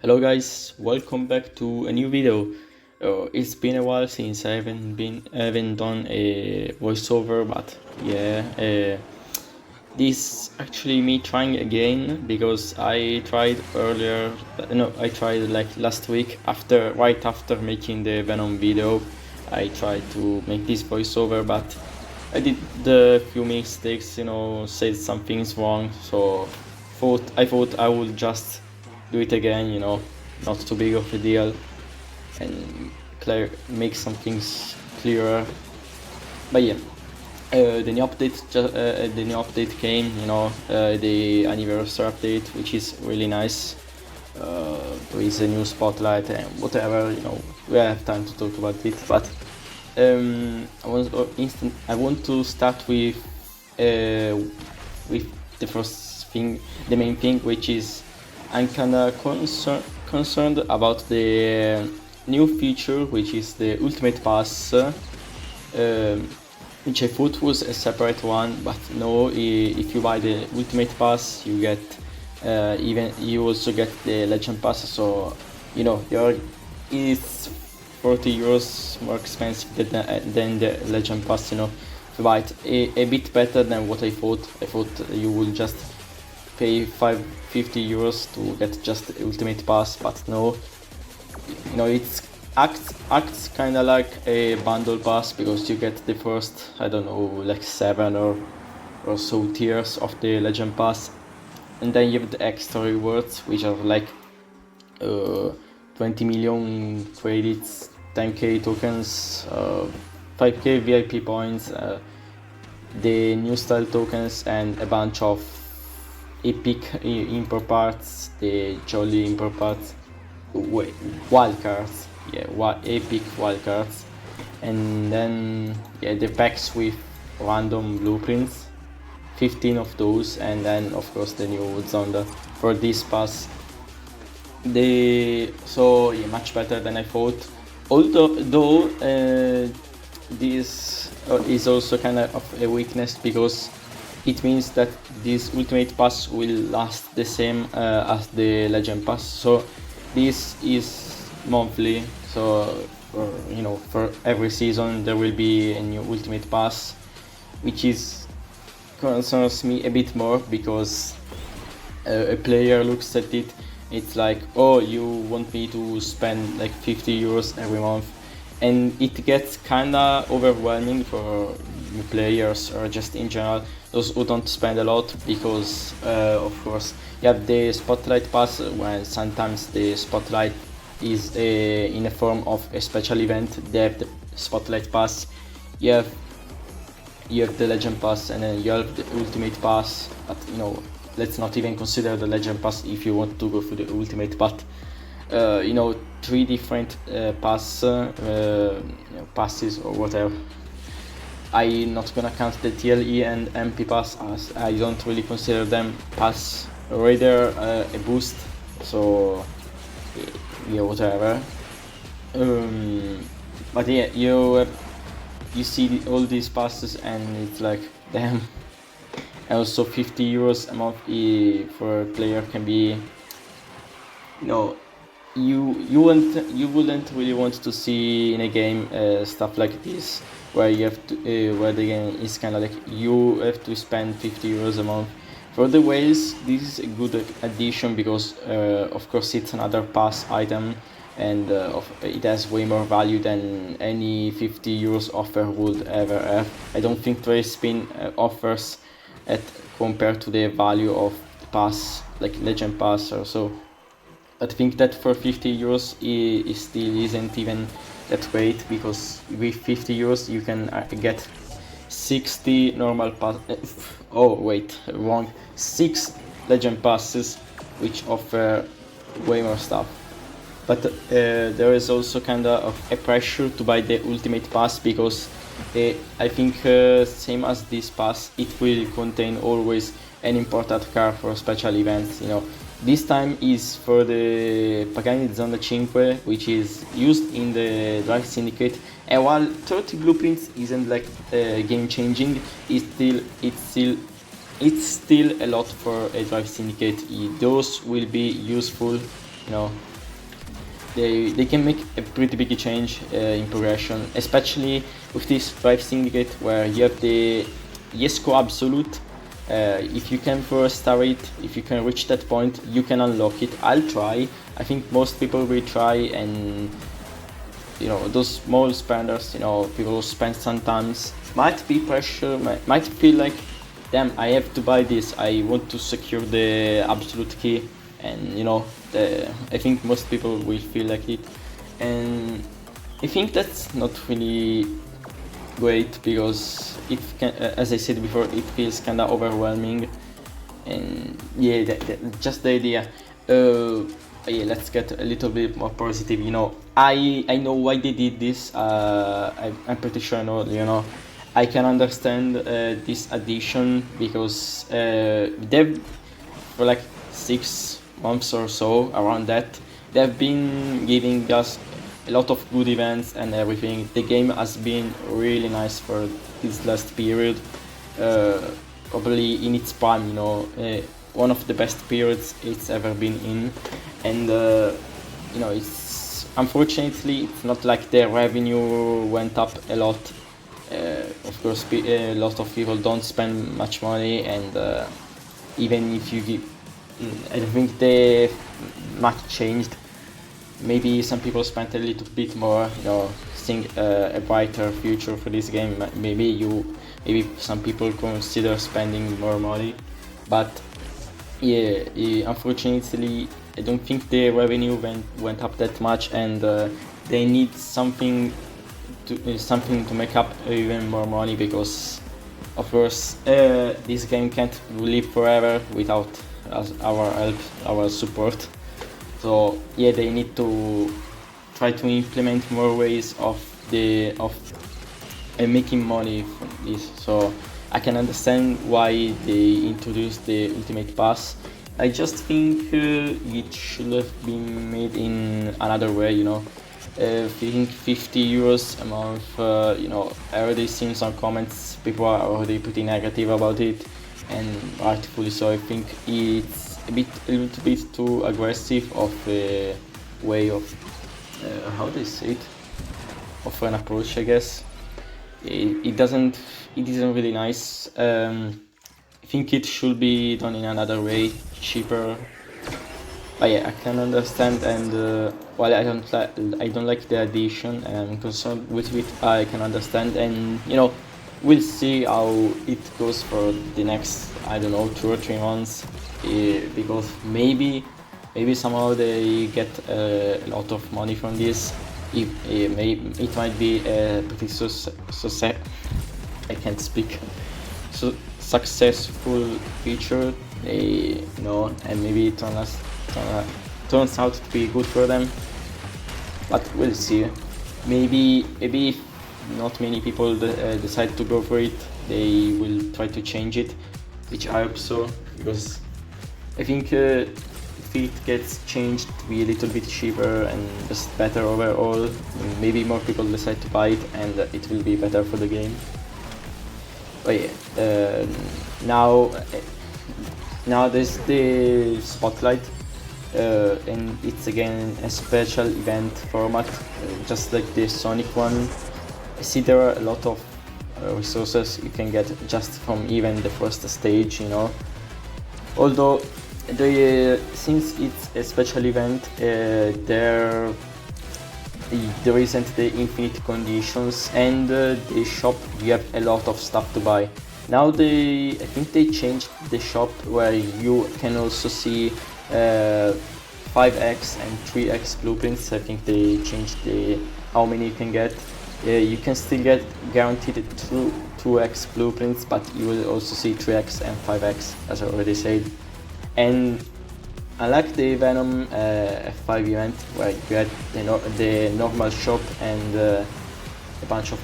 Hello guys, welcome back to a new video. It's been a while since I haven't done a voiceover, but yeah, this actually me trying again because I tried earlier. No, I tried like last week right after making the Venom video. I tried to make this voiceover, but I did a few mistakes. Said some things wrong, so I thought I would just do it again, not too big of a deal, and make some things clearer. But yeah, the new update came, the anniversary update, which is really nice. There is a new spotlight and whatever, we have time to talk about it. But I want to start with the first thing, the main thing, which is I'm kinda concerned about the new feature, which is the Ultimate Pass, which I thought was a separate one, but no. If you buy the Ultimate Pass, you get you also get the Legend Pass. So it's 40 euros more expensive than the Legend Pass. To buy it a bit better than what I thought. I thought you would just pay 50 euros to get just the Ultimate Pass, but no. It's acts kind of like a bundle pass, because you get the first, I don't know, like 7 or so tiers of the Legend Pass, and then you have the extra rewards, which are like 20 million credits, 10k tokens, 5k VIP points, the new style tokens, and a bunch of epic import parts, the jolly import parts, wildcards, epic wildcards, and then the packs with random blueprints, 15 of those, and then of course the new Zonda for this pass. Much better than I thought. Although this is also kind of a weakness, because it means that this Ultimate Pass will last the same as the Legend Pass. So this is monthly, so for every season there will be a new Ultimate Pass, which concerns me a bit more, because a player looks at it, it's like, oh, you want me to spend like 50 euros every month, and it gets kinda overwhelming for new players, or just in general those who don't spend a lot, because of course you have the Spotlight Pass, when sometimes the Spotlight is in a form of a special event. They have the Spotlight Pass, you have the Legend Pass, and then you have the Ultimate Pass. But let's not even consider the Legend Pass if you want to go for the Ultimate. But 3 different passes or whatever. I'm not gonna count the TLE and MP Pass, as I don't really consider them pass, rather a boost. So whatever. But yeah, you see all these passes, and it's like, damn. And also 50 euros a month for a player can be, you wouldn't really want to see in a game stuff like this, where you have to where the game is kind of like you have to spend 50 euros a month. For the whales, this is a good addition, because of course it's another pass item, and it has way more value than any 50 euros offer would ever have. I don't think there has been offers compared to the value of pass, like Legend Pass or so. I think that for 50 euros it still isn't even that great, because with 50 euros you can get 60 normal pass. Oh wait, wrong. 6 Legend Passes, which offer way more stuff. But there is also kind of a pressure to buy the Ultimate Pass, because I think same as this pass, it will contain always an imported car for special events. This time is for the Pagani Zonda 5, which is used in the Drive Syndicate. And while 30 blueprints isn't like game changing, it's still a lot for a Drive Syndicate. Those will be useful, they can make a pretty big change in progression, especially with this Drive Syndicate where you have the Yesco Absolute. If you can first star it, if you can reach that point, you can unlock it. I'll try. I think most people will try, and those small spenders, people who spend sometimes might be pressure, might feel like, damn, I have to buy this, I want to secure the absolute key, and I think most people will feel like it, and I think that's not really great because it can, as I said before, it feels kind of overwhelming, and yeah, just the idea. Yeah, let's get a little bit more positive. I know why they did this. I'm pretty sure I can understand this addition because they've, for like 6 months or so, around that, they've been giving us a lot of good events and everything. The game has been really nice for this last period, probably in its prime, one of the best periods it's ever been in, and it's unfortunately it's not like the revenue went up a lot. Of course, a lot of people don't spend much money, and even if you give, I don't think they much changed. Maybe some people spent a little bit more, seeing a brighter future for this game. Maybe some people consider spending more money, but yeah, unfortunately, I don't think the revenue went up that much, and they need something to make up even more money, because of course this game can't live forever without our help, our support. So yeah, they need to try to implement more ways of making money from this. So I can understand why they introduced the Ultimate Pass. I just think it should have been made in another way, I think 50 euros a month, I already seen some comments, people are already pretty negative about it, and rightfully so. I think it's a little bit too aggressive of a way of, how do you say it, of an approach, I guess. It isn't really nice. I think it should be done in another way, cheaper. But yeah, I can understand, and while I don't like the addition, and I'm concerned with it, I can understand, and we'll see how it goes for the next, I don't know, 2 or 3 months, because maybe somehow they get a lot of money from this. It might be a pretty I can't speak. So successful feature, and maybe it turns out to be good for them. But we'll see. Maybe if not many people decide to go for it, they will try to change it, which I hope so, because I think if it gets changed to be a little bit cheaper and just better overall, maybe more people decide to buy it, and it will be better for the game. But yeah, now there's the Spotlight, and it's again a special event format, just like the Sonic one. I see there are a lot of resources you can get just from even the first stage, although since it's a special event, there isn't the infinite conditions, and the shop, you have a lot of stuff to buy. Now I think they changed the shop where you can also see 5x and 3x blueprints. I think they changed how many you can get. You can still get guaranteed 2x blueprints, but you will also see 3x and 5x, as I already said. And unlike the Venom F5 event, where you had the normal shop and a bunch of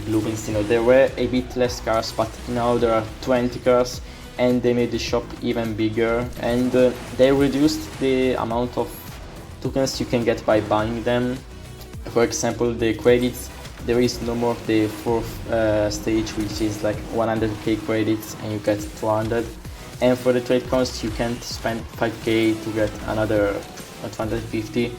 blueprints, there were a bit less cars, but now there are 20 cars, and they made the shop even bigger, and they reduced the amount of tokens you can get by buying them. For example, the credits, there is no more the 4th stage, which is like 100k credits and you get 200. And for the trade coins, you can't spend 5k to get another 250.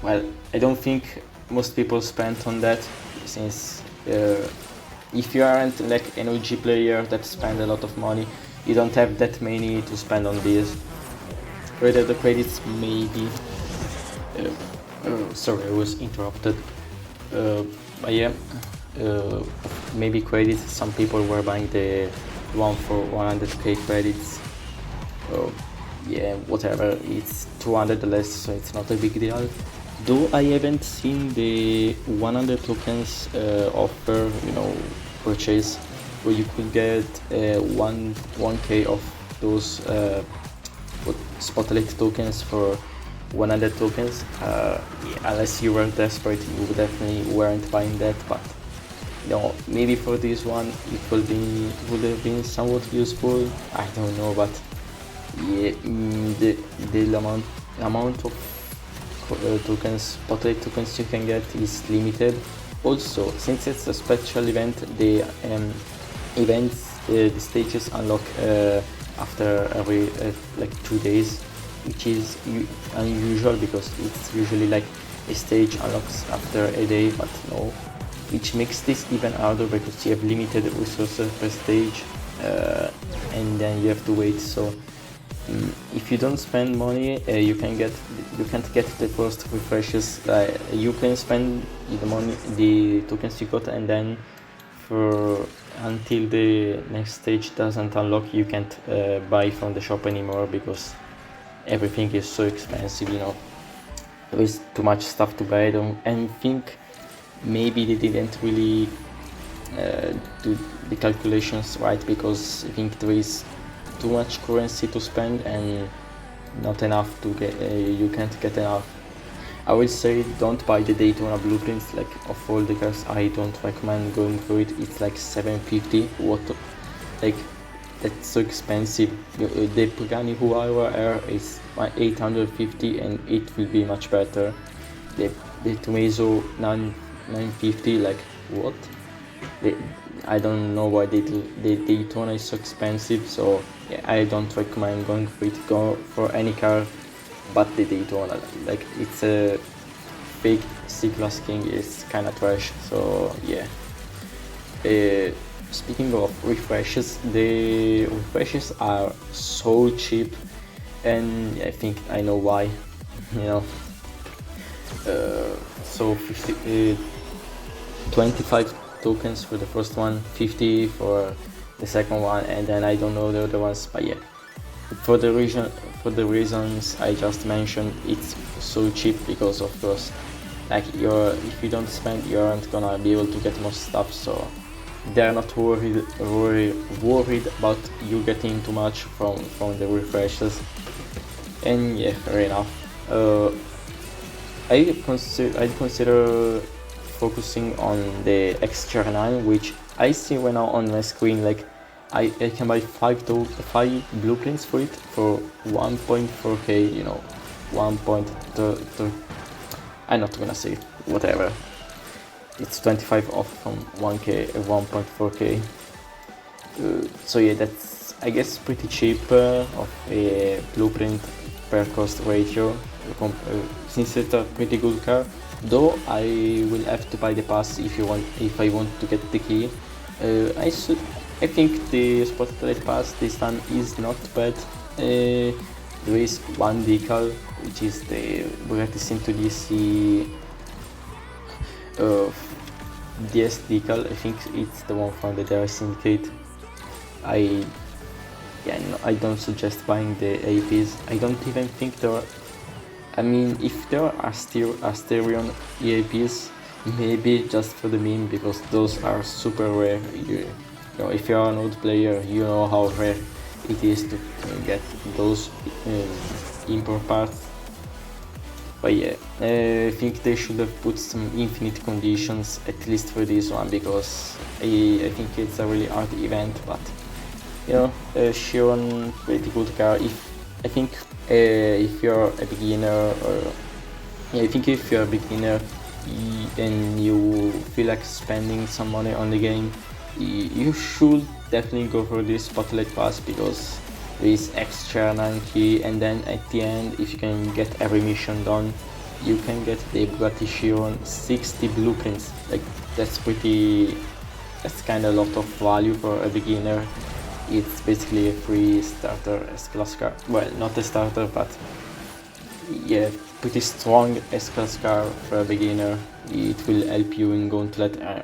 well, I don't think most people spent on that, since if you aren't like an OG player that spend a lot of money, you don't have that many to spend on this. Rather the credits maybe. Sorry, I was interrupted. But yeah, maybe credits. Some people were buying the one for 100k credits. Yeah, whatever. It's 200 less, so it's not a big deal. Though I haven't seen the 100 tokens offer, purchase, where you could get 1k of those Spotlight tokens for 100 tokens. Yeah, unless you were desperate, you definitely weren't buying that. But maybe for this one it would have been somewhat useful. I don't know, but yeah, the amount of tokens, Spotlight tokens you can get is limited. Also, since it's a special event, the the stages unlock after every like 2 days, which is unusual because it's usually like a stage unlocks after a day, but no, which makes this even harder because you have limited resources per stage, and then you have to wait. So if you don't spend money, you can't get the first refreshes. You can spend the tokens you got, and then until the next stage doesn't unlock, you can't buy from the shop anymore because everything is so expensive. There is too much stuff to buy. And think maybe they didn't really do the calculations right, because I think there is too much currency to spend and not enough to get. You can't get enough. I would say don't buy the Daytona blueprints. Like, of all the cars, I don't recommend going for it. It's like 750. Like, that's so expensive. The Pagani Huayra Air is 850, and it will be much better. The Tomaso 950. Like, what? I don't know why the Daytona is so expensive. So yeah, I don't recommend going for it. Go for any car but the Daytona. Like, it's a fake C-Class King, is kinda trash. So yeah. Speaking of refreshes, the refreshes are so cheap, and I think I know why. So 25 tokens for the first one, 50 for the second one, and then I don't know the other ones. But yeah, for the reasons I just mentioned, it's so cheap because, of course, like, if you don't spend, you aren't gonna be able to get more stuff. So they're not worried about you getting too much from the refreshes. And yeah, fair enough. I'd consider focusing on the XTR9, which I see right now on my screen. Like, I can buy 5 blueprints for it for 1.4k. 1.3. I'm not gonna say it, whatever. It's 25 off from 1.4k. So yeah, that's, I guess, pretty cheap of a blueprint per cost ratio, since it's a pretty good car. Though I will have to buy the pass if I want to get the key. I think the Spotlight pass this time is not bad. There is one decal, which is the Bugatti Sinto DC DS decal. I think it's the one from the Dare Syndicate. I don't suggest buying the APs. I don't even think there are. I mean, if there are still Asterion EAPs, maybe just for the meme, because those are super rare. If you are an old player, you know how rare it is to get those import parts. But yeah, I think they should have put some infinite conditions, at least for this one, because I think it's a really hard event. But Chiron, pretty good car. If you're a beginner, and you feel like spending some money on the game, you should definitely go for this Spotlight pass, because there is extra 9 key, and then at the end, if you can get every mission done, you can get the Bugatti Chiron 60 blueprints. Like that's kind of a lot of value for a beginner. It's basically a free starter S-Class car. Well, not a starter, but yeah, pretty strong S-Class car for a beginner. It will help you in Gauntlet and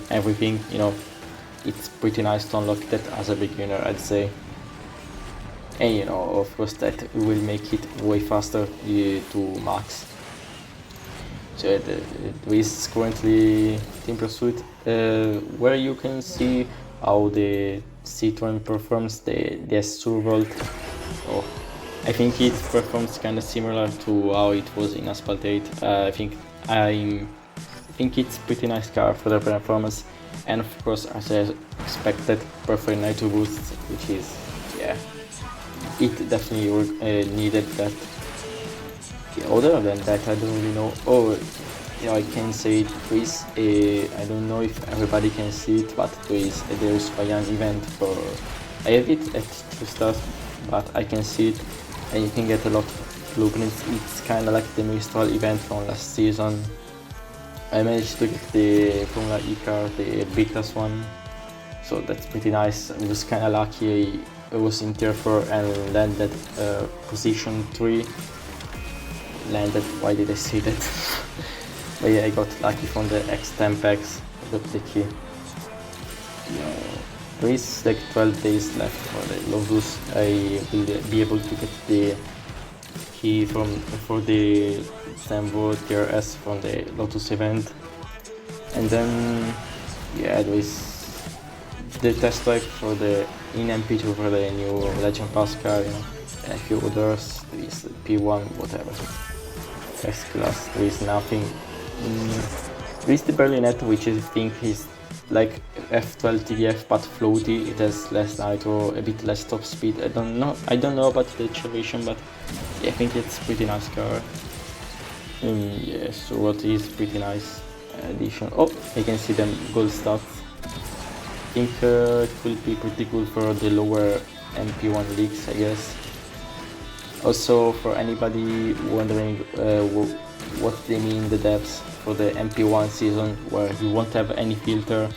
everything, you know. It's pretty nice to unlock that as a beginner, I'd say. And you know, of course, that will make it way faster to max. So there is currently Team Pursuit, where you can see how the Citroen performs the S2 Volt. So I think it performs kind of similar to how it was in Asphalt 8. I think it's pretty nice car for the performance, and of course, as I expected, perfect nitro boost, which is, yeah, it definitely needed that. Yeah, other than that, I don't really know. Oh, you know, I can say there is I don't know if everybody can see it, but there is Bayern event for. I have it at 2 stars, but I can see it, and you can get a lot of blueprints. It's kind of like the Mistral event from last season. I managed to get the Formula E car, the B-Class one, so that's pretty nice. I was kind of lucky. I was in tier 4 and landed position 3. Why did I say that? But yeah, I got lucky from the X10 packs. I got the key. There is like 12 days left for the Lotus. I will be able to get the key for the Sambo tier S from the Lotus event. And then, yeah, there is the test drive for the in MP2 for the new Legend Pass car, you know, and a few others. There is P1, whatever. S-Class, there is nothing. There is the Berlinette, which I think is like F12 TDF but floaty. It has less nitro, a bit less top speed. I don't know about the acceleration, but yeah, I think it's pretty nice car. Yeah, so what is pretty nice addition. Oh, I can see them gold stats. I think it will be pretty cool for the lower MP1 leagues, I guess. Also, for anybody wondering what they mean the devs for the MP1 season, where you won't have any filter,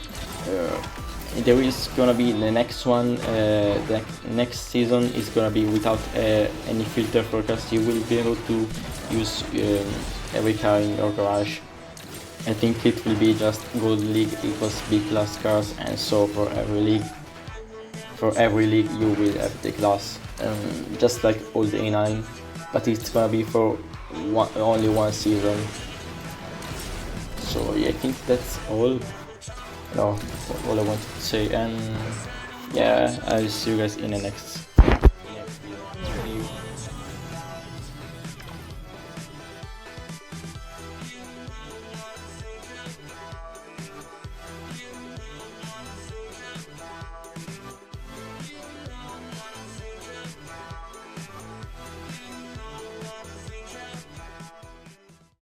there is gonna be the next one. The next season is gonna be without any filter forecast. You will be able to use every car in your garage. I think it will be just Gold League equals B-Class cars, and so for every league you will have the class, just like old A9, but it's gonna be for only one season. So yeah, I think that's all. No, all I wanted to say, and yeah, I'll see you guys in the next video.